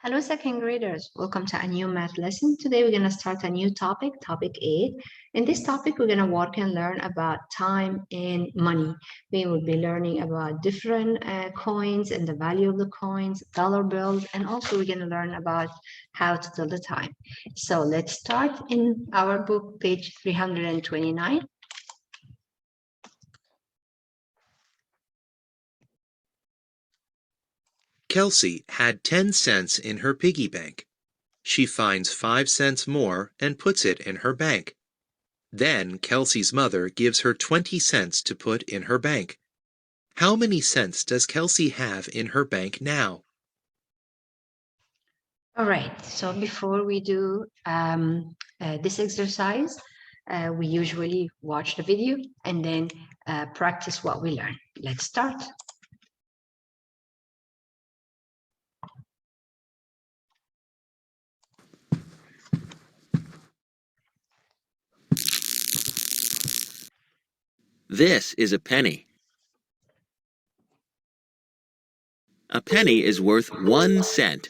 Hello, second graders. Welcome to a new math lesson. Today we're going to start a new topic, topic 8. In this topic, we're going to work and learn about time and money. We will be learning about different coins and the value of the coins, dollar bills, and also we're going to learn about how to tell the time. So let's start in our book, page 329. Kelsey had 10 cents in her piggy bank. She finds 5 cents more and puts it in her bank. Then Kelsey's mother gives her 20 cents to put in her bank. How many cents does Kelsey have in her bank now? All right, so before we do this exercise, we usually watch the video and then practice what we learn. Let's start. This is a penny. A penny is worth 1 cent.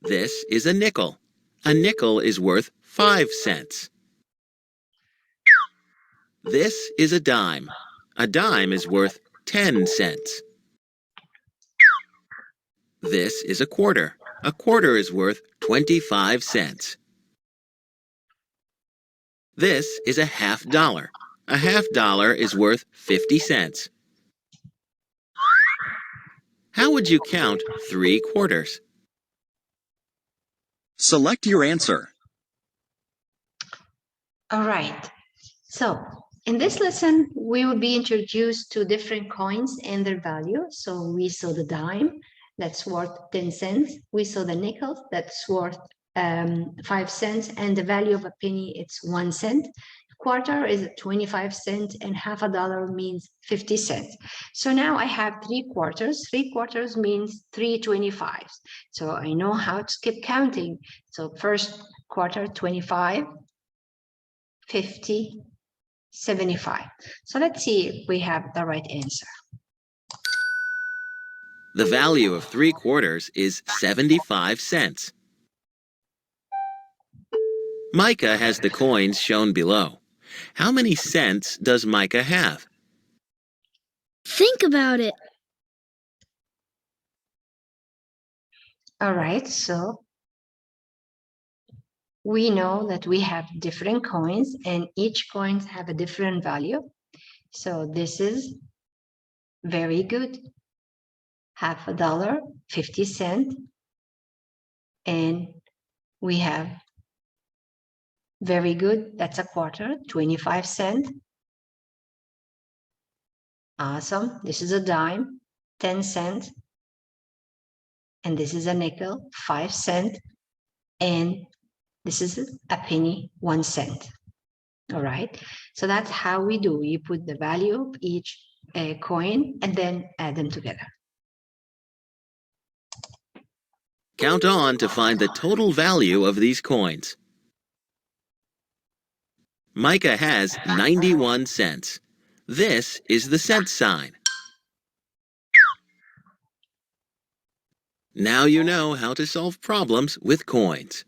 This is a nickel. A nickel is worth 5 cents. This is a dime. A dime is worth 10 cents. This is a quarter. A quarter is worth 25 cents. This is a half dollar. A half dollar is worth 50 cents. How would you count 3 quarters? Select your answer. All right, so in this lesson, we will be introduced to different coins and their value. So we saw the dime, that's worth 10 cents. We saw the nickel, that's worth 5 cents, and the value of a penny, it's 1 cent. Quarter is 25 cents, and half a dollar means 50 cents. So now I have 3 quarters. 3 quarters means 3 25s. So I know how to keep counting. So first quarter, 25, 50, 75. So let's see if we have the right answer. The value of 3 quarters is 75 cents. Micah has the coins shown below. How many cents does Micah have? Think about it. All right, so we know that we have different coins and each coins have a different value. So this is very good. Half a dollar, 50 cents. And we have very good, that's a quarter, 25 cents. Awesome, this is a dime, 10 cents. And this is a nickel, 5 cents. And this is a penny, 1 cent. All right, so that's how we do. You put the value of each coin and then add them together. Count on to find the total value of these coins. Micah has 91 cents. This is the cent sign. Now you know how to solve problems with coins.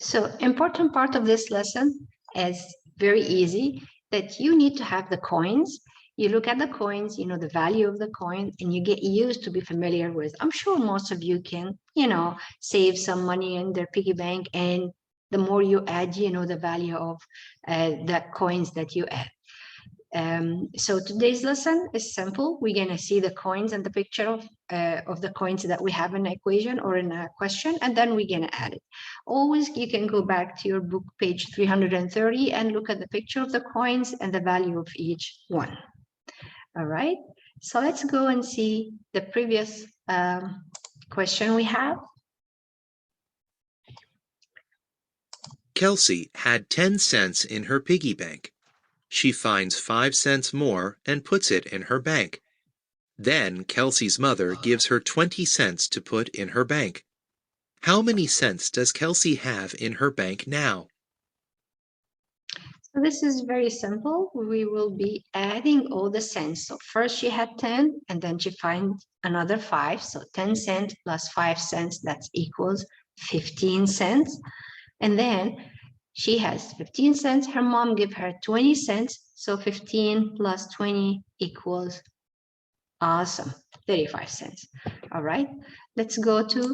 So important part of this lesson is very easy, that you need to have the coins. You look at the coins, you know the value of the coin, and you get used to be familiar with. I'm sure most of you can, save some money in their piggy bank, and the more you add, you know the value of the coins that you add. So today's lesson is simple. We're going to see the coins and the picture of the coins that we have in the equation or in a question, and then we're going to add it. Always, you can go back to your book, page 330, and look at the picture of the coins and the value of each one. All right, so let's go and see the previous question we have. Kelsey had 10 cents in her piggy bank. She finds 5 cents more and puts it in her bank. Then Kelsey's mother gives her 20 cents to put in her bank. How many cents does Kelsey have in her bank now? So this is very simple. We will be adding all the cents. So first she had 10 and then she finds another 5. So 10 cents plus 5 cents, that equals 15 cents. And then she has 15 cents. Her mom gave her 20 cents. So 15 plus 20 equals, awesome, 35 cents. All right, let's go to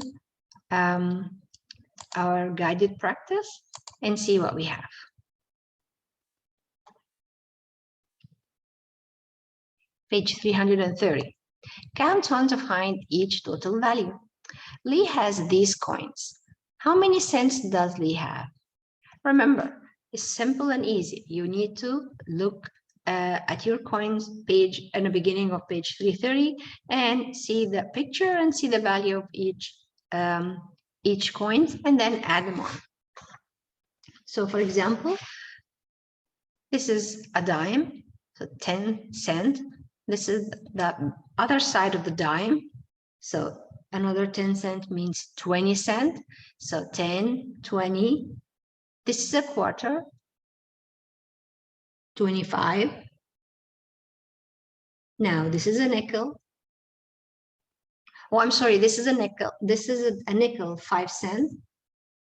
our guided practice and see what we have. Page 330. Count on to find each total value. Lee has these coins. How many cents does Lee have? Remember, it's simple and easy. You need to look at your coins page in the beginning of page 330 and see the picture and see the value of each coin and then add them on. So for example, this is a dime, so 10 cents. This is the other side of the dime. So another 10 cents means 20 cents. So 10, 20. This is a quarter, 25. Now this is a nickel. Oh, I'm sorry, this is a nickel. This is a nickel, 5 cents.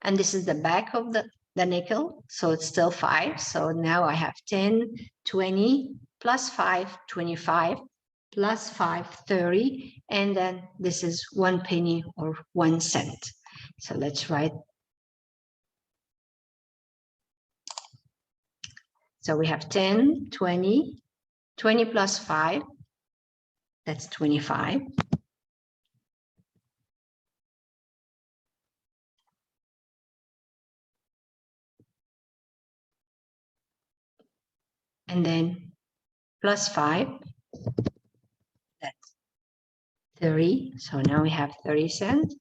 And this is the back of the nickel. So it's still 5. So now I have 10, 20, plus 5, 25, plus 5, 30. And then this is 1 penny or 1 cent. So let's write. So we have 10, 20, 20 plus 5, that's 25. And then plus 5, that's 30. So now we have 30 cents.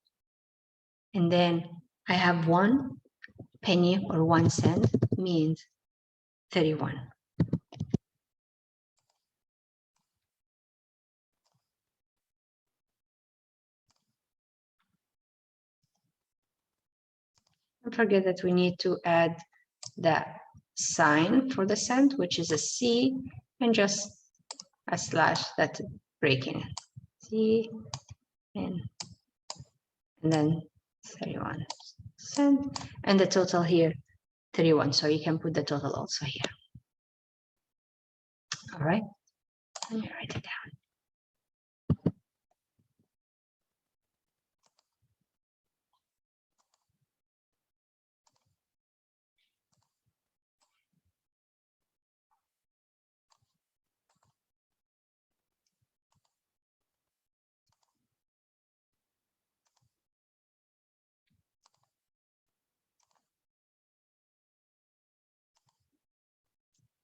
And then I have 1 penny or 1 cent means 31. Don't forget that we need to add the sign for the cent, which is a C, and just a slash that's breaking it. C and then 31 cent, and the total here 31. So you can put the total also here. All right, let me write it down.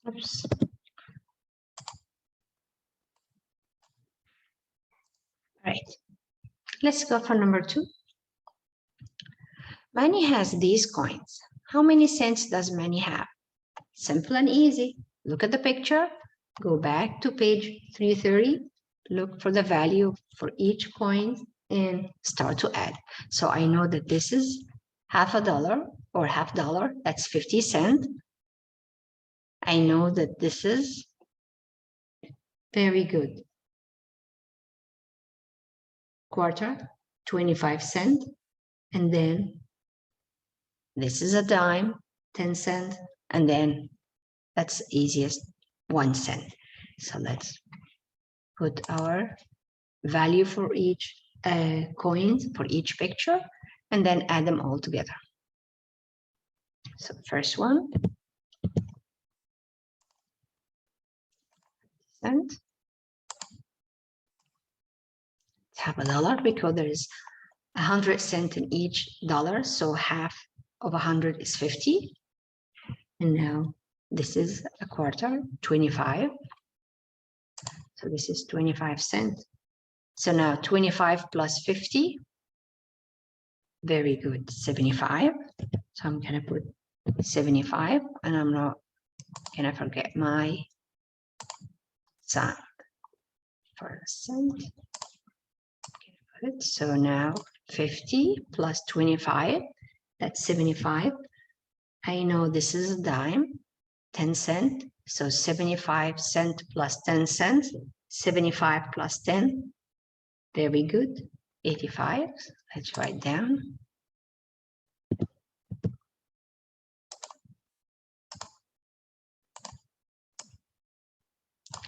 Oops. All right, let's go for number 2. Manny has these coins. How many cents does Manny have? Simple and easy. Look at the picture, go back to page 330, look for the value for each coin and start to add. So I know that this is $50 or $50, that's 50 cents. I know that this is very good. Quarter, 25 cents. And then this is a dime, 10 cents. And then that's easiest, 1 cent. So let's put our value for each coins for each picture and then add them all together. So first one, cent. It's $50 because there is 100 cents in each dollar. So half of 100 is 50. And now this is a quarter, 25. So this is 25 cents. So now 25 plus 50. Very good, 75. So I'm gonna put 75 and I'm not gonna forget my sign for a cent. So now 50 plus 25, that's 75. I know this is a dime, 10 cents. So 75 cents plus 10 cents, 75 plus 10. Very good. 85. Let's write down.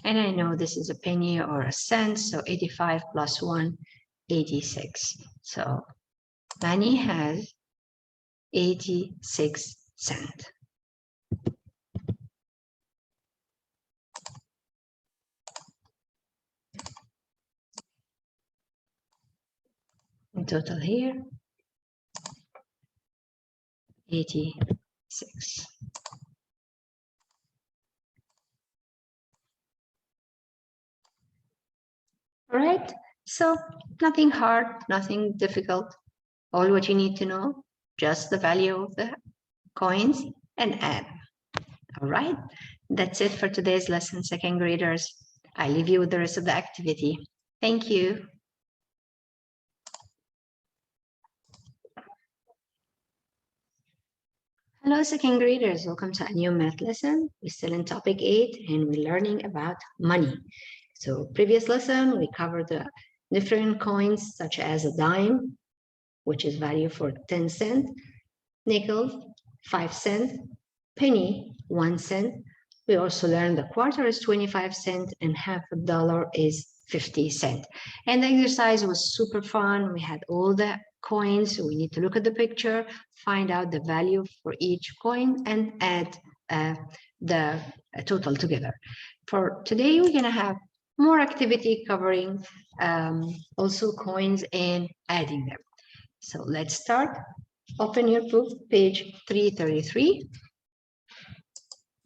And I know this is a penny or a cent, so 85 plus 1, 86. So Manny has 86 cents. In total here, 86. All right, so nothing hard, nothing difficult. All what you need to know, just the value of the coins and add. All right, that's it for today's lesson, second graders. I leave you with the rest of the activity. Thank you. Hello, second graders. Welcome to a new math lesson. We're still in topic 8 and we're learning about money. So previous lesson, we covered the different coins such as a dime, which is value for 10 cents, nickel, 5 cents, penny, 1 cent. We also learned the quarter is 25 cents and half a dollar is 50 cents. And the exercise was super fun. We had all the coins. So we need to look at the picture, find out the value for each coin and add the total together. For today, we're going to have more activity covering also coins and adding them. So let's start. Open your book, page 333.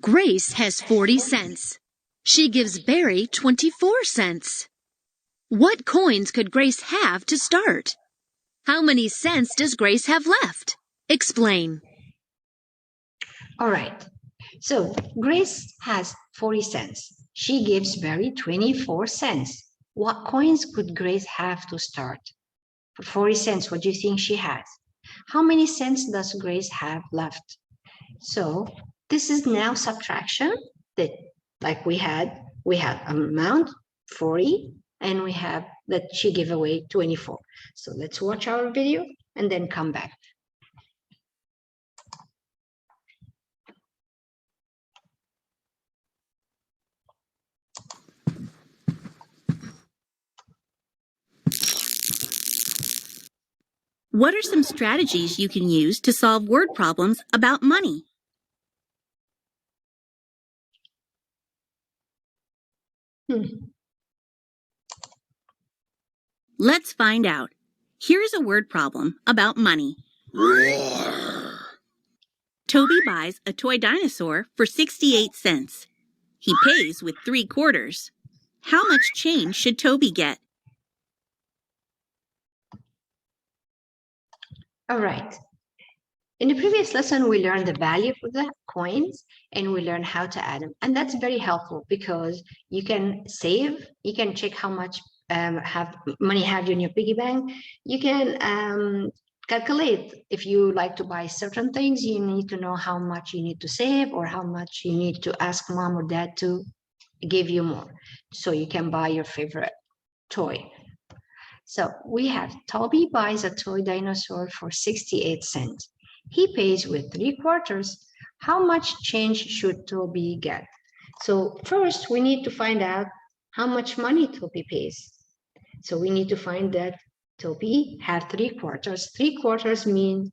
Grace has 40 cents. She gives Barry 24 cents. What coins could Grace have to start? How many cents does Grace have left? Explain. All right. So Grace has 40 cents. She gives Barry 24 cents. What coins could Grace have to start? For 40 cents, what do you think she has? How many cents does Grace have left? So this is now subtraction that like we had amount 40 and we have that she gave away 24. So let's watch our video and then come back. What are some strategies you can use to solve word problems about money? Let's find out. Here's a word problem about money. Toby buys a toy dinosaur for 68 cents. He pays with 3/4. How much change should Toby get? All right. In the previous lesson, we learned the value of the coins and we learned how to add them. And that's very helpful because you can save, you can check how much money have you in your piggy bank. You can calculate if you like to buy certain things, you need to know how much you need to save or how much you need to ask mom or dad to give you more. So you can buy your favorite toy. So we have Toby buys a toy dinosaur for 68 cents. He pays with 3/4. How much change should Toby get? So first we need to find out how much money Toby pays. So we need to find that Toby had 3/4. 3/4 mean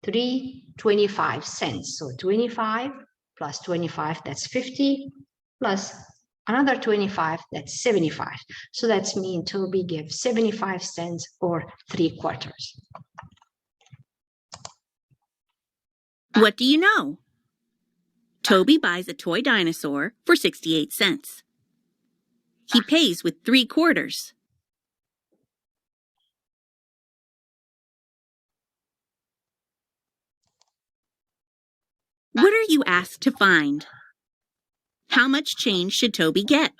3.25 cents. So 25 plus 25, that's 50, plus another 25, that's 75. So that's mean Toby gives 75 cents or 3/4. What do you know? Toby buys a toy dinosaur for 68 cents. He pays with 3/4. What are you asked to find? How much change should Toby get?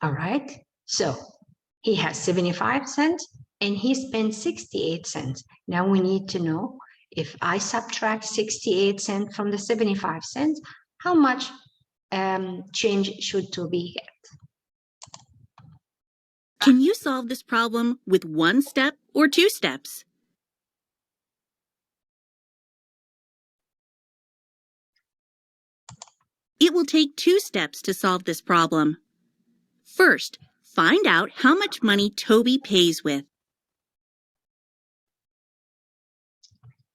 All right, so he has 75 cents and he spent 68 cents. Now we need to know If I subtract 68 cents from the 75 cents, how much change should Toby get? Can you solve this problem with 1 step or 2 steps? It will take 2 steps to solve this problem. First, find out how much money Toby pays with.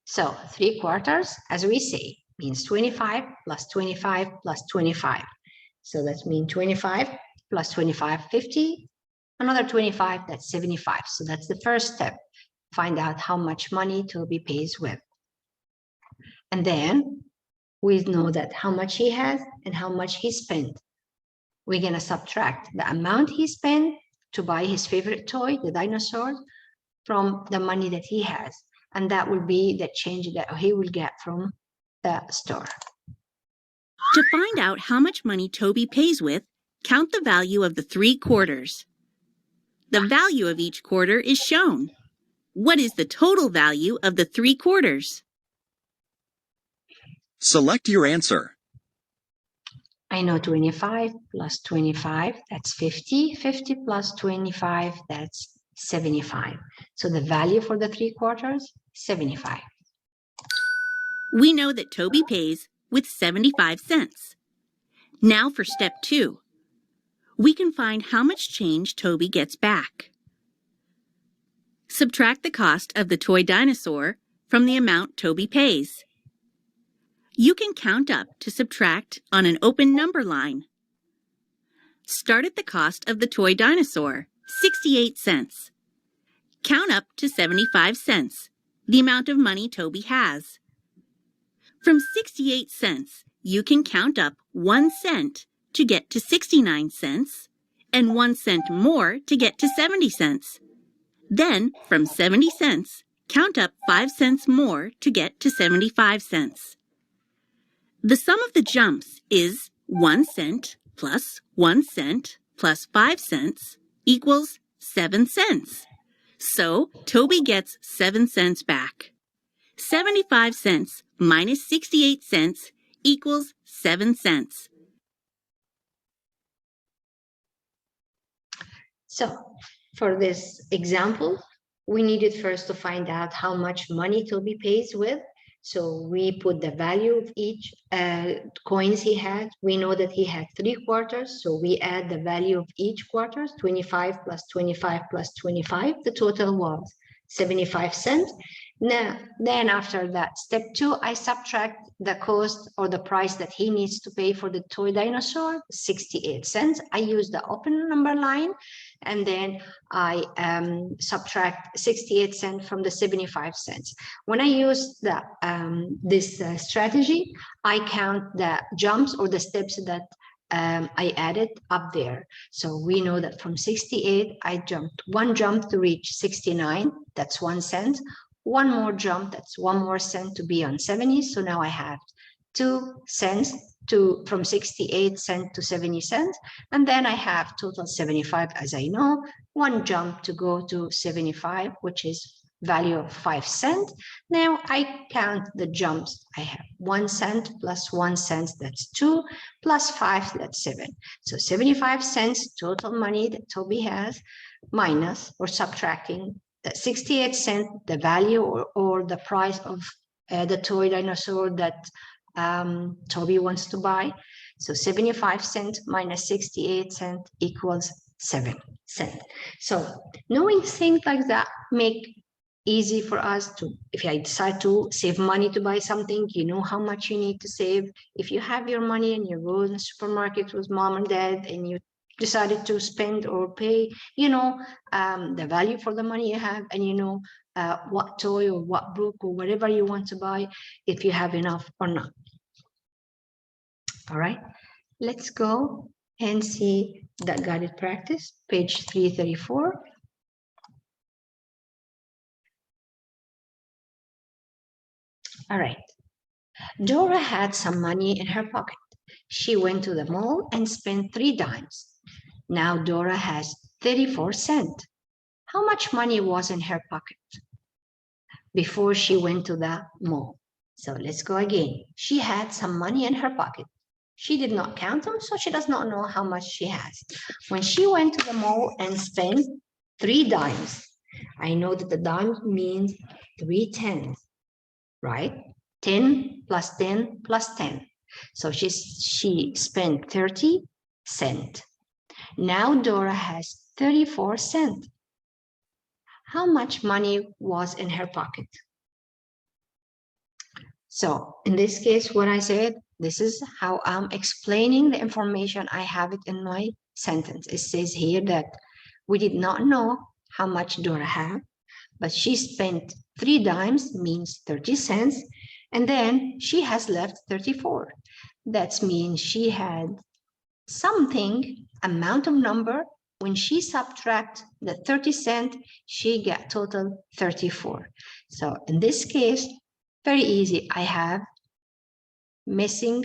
So 3/4, as we say, means 25 plus 25 plus 25. So that means 25 plus 25, 50. Another 25, that's 75. So that's the first step. Find out how much money Toby pays with. And then we know that how much he has and how much he spent. We're going to subtract the amount he spent to buy his favorite toy, the dinosaur, from the money that he has. And that will be the change that he will get from the store. To find out how much money Toby pays with, count the value of the 3 quarters. The value of each quarter is shown. What is the total value of the 3 quarters? Select your answer. I know 25 plus 25, that's 50. 50 plus 25, that's 75. So the value for the 3 quarters, 75. We know that Toby pays with 75 cents. Now for step 2. We can find how much change Toby gets back. Subtract the cost of the toy dinosaur from the amount Toby pays. You can count up to subtract on an open number line. Start at the cost of the toy dinosaur, 68 cents. Count up to 75 cents, the amount of money Toby has. From 68 cents, you can count up 1 cent to get to 69 cents and 1 cent more to get to 70 cents. Then, from 70 cents, count up 5 cents more to get to 75 cents. The sum of the jumps is 1 cent plus 1 cent plus 5 cents equals 7 cents. So, Toby gets 7 cents back. 75 cents minus 68 cents equals 7 cents. So for this example, we needed first to find out how much money Toby pays with. So we put the value of each coins he had. We know that he had 3 quarters. So we add the value of each quarter, 25 plus 25 plus 25. The total was 75 cents. Now, then after that, step 2, I subtract the cost or the price that he needs to pay for the toy dinosaur, 68 cents. I use the open number line, and then I subtract 68 cents from the 75 cents. When I use the this strategy, I count the jumps or the steps that I added up there. So we know that from 68, I jumped 1 jump to reach 69. That's 1 cent. 1 more jump, that's 1 more cent to be on 70. So now I have 2 cents from 68 cents to 70 cents. And then I have total 75, as I know, 1 jump to go to 75, which is value of 5 cents. Now I count the jumps. I have 1 cent plus 1 cent, that's 2, plus 5, that's 7. So 75 cents total money that Toby has, minus or subtracting that 68 cents, the value or the price of the toy dinosaur that Toby wants to buy. So 75 cents minus 68 cents equals 7 cents. So knowing things like that make easy for us to, if I decide to save money to buy something, you know how much you need to save. If you have your money and you go in the supermarket with mom and dad and you decided to spend or pay, you know, the value for the money you have, and you know what toy or what book or whatever you want to buy, if you have enough or not. All right, let's go and see that guided practice, page 334. All right, Dora had some money in her pocket. She went to the mall and spent 3 dimes. Now Dora has 34 cents. How much money was in her pocket? before she went to the mall. So let's go again. She had some money in her pocket. She did not count them, so she does not know how much she has. When she went to the mall and spent 3 dimes, I know that the dime means 3 tens, right? 10 plus 10 plus 10. So she spent 30 cents. Now Dora has 34 cents. How much money was in her pocket? So in this case, what I said, this is how I'm explaining the information. I have it in my sentence. It says here that we did not know how much Dora had, but she spent 3 dimes, means 30 cents, and then she has left 34. That means she had something, amount of number. When she subtract the 30 cents, she got total 34. So in this case, very easy. I have missing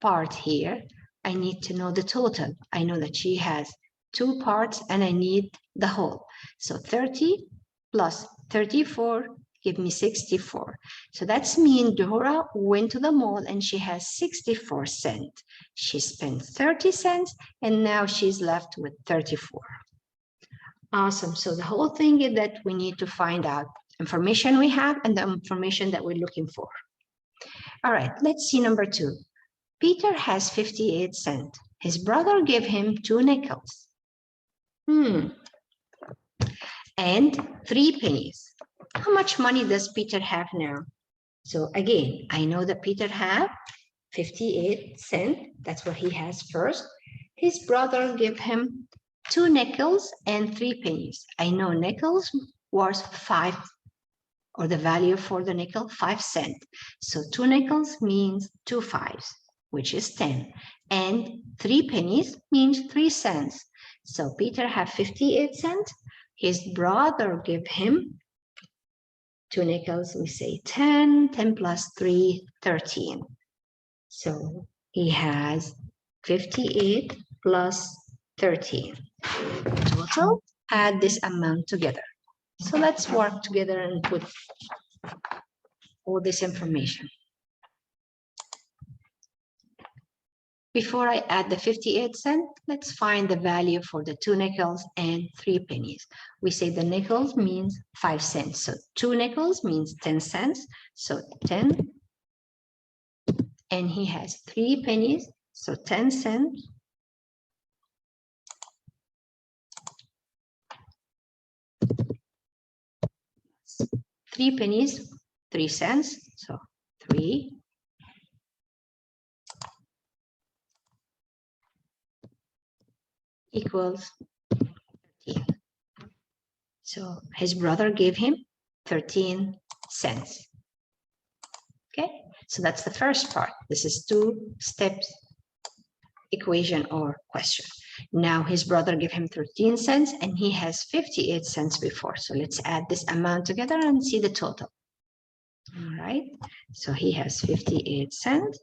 part here. I need to know the total. I know that she has 2 parts and I need the whole. So 30 plus 34 give me 64. So that's mean Dora went to the mall and she has 64 cents. She spent 30 cents and now she's left with 34. Awesome. So the whole thing is that we need to find out information we have and the information that we're looking for. All right, let's see number 2. Peter has 58 cents. His brother gave him 2 nickels. And 3 pennies. How much money does Peter have now? So again, I know that Peter have 58 cents. That's what he has first. His brother gave him 2 nickels and 3 pennies. I know nickels was 5, or the value for the nickel, 5 cents. So 2 nickels means 2 5s, which is 10. And 3 pennies means 3 cents. So Peter had 58 cents. His brother gave him 2 nickels. We say 10, 10 plus 3, 13. So he has 58 plus 13. Total, add this amount together. So let's work together and put all this information. Before I add the 58 cents, let's find the value for the 2 nickels and 3 pennies. We say the nickels means 5 cents. So 2 nickels means 10 cents. So 10. And he has 3 pennies. So 10 cents. Three pennies, 3 cents. So 3. Equals 13. So his brother gave him 13 cents. Okay, so that's the first part. This is 2 steps equation or question. Now his brother gave him 13 cents and he has 58 cents before. So let's add this amount together and see the total. All right, so he has 58 cents.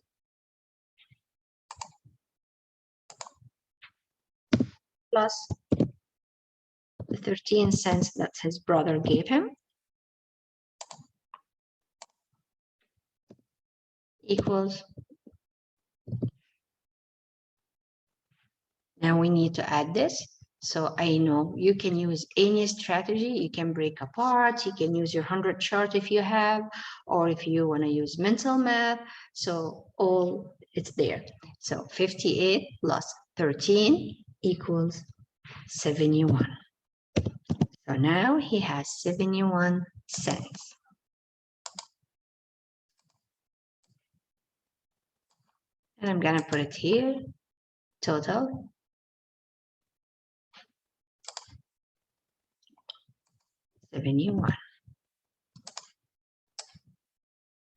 Plus the 13 cents that his brother gave him equals. Now we need to add this. So I know you can use any strategy. You can break apart. You can use your 100 chart if you have, or if you want to use mental math. So all it's there. So 58 plus 13 equals 71. So now he has 71 cents. And I'm going to put it here. Total. $71.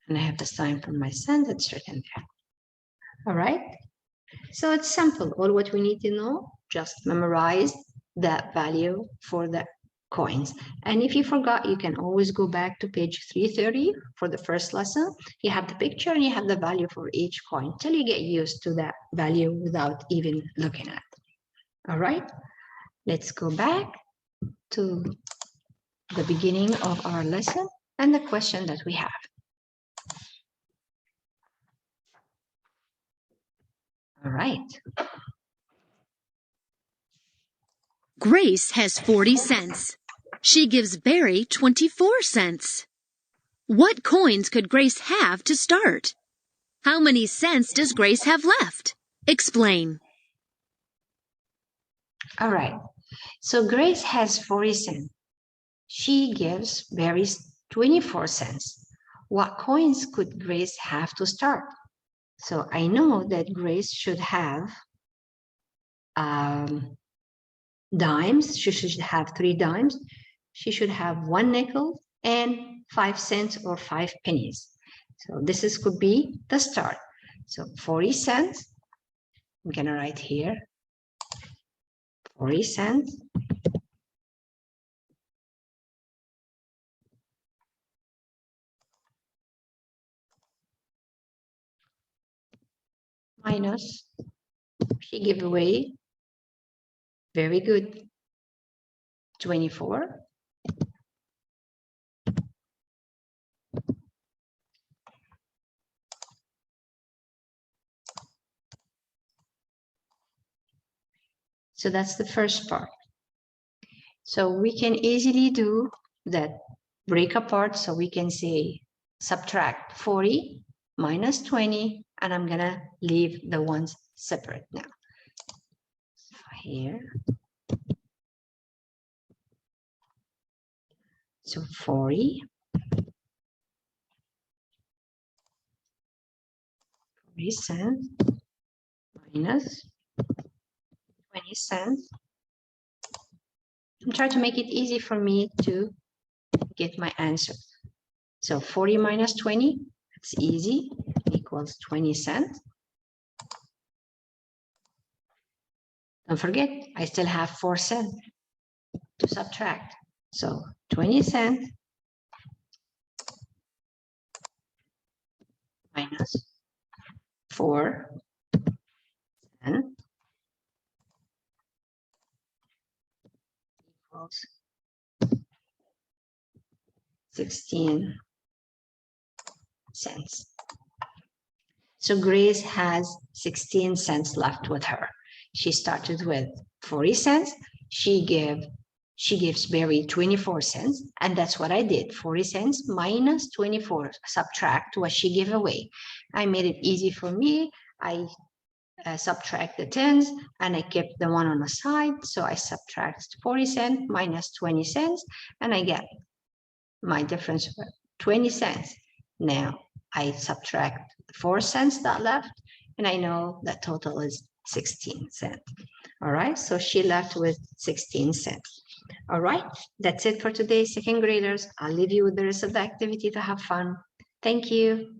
And I have the sign for my sentence written there. All right. So it's simple. All what we need to know, just memorize that value for the coins. And if you forgot, you can always go back to page 330 for the first lesson. You have the picture and you have the value for each coin till you get used to that value without even looking at it. All right. Let's go back to the beginning of our lesson. and the question that we have. All right. Grace has 40 cents. She gives Barry 24 cents. What coins could Grace have to start? How many cents does Grace have left? Explain. All right. So Grace has 40 cents. She gives Barry 24 cents. What coins could Grace have to start? So I know that Grace should have dimes. She should have 3 dimes. She should have 1 nickel and 5 cents or 5 pennies. So this could be the start. So 40 cents. I'm gonna write here 40 cents minus, she gave away, very good, 24. So that's the first part. So we can easily do that break apart. So we can say subtract 40 minus 20, and I'm gonna leave the ones separate now. Here. So 40 cents minus 20 cents. I'm trying to make it easy for me to get my answer. So 40 minus 20, it's easy, equals 20 cents. Don't forget, I still have 4 cents to subtract. So 20 cents minus 4 cents equals 16 cents. So Grace has 16 cents left with her. She started with 40 cents. She gives Barry 24 cents, and that's what I did. 40 cents minus 24, subtract what she gave away. I made it easy for me. I subtract the tens, and I kept the one on the side. So I subtract 40 cents minus 20 cents, and I get my difference, 20 cents. Now I subtract 4 cents that left, and I know that total is 16 cents. All right, so she left with 16 cents. All right, that's it for today, second graders. I'll leave you with the rest of the activity to have fun. Thank you.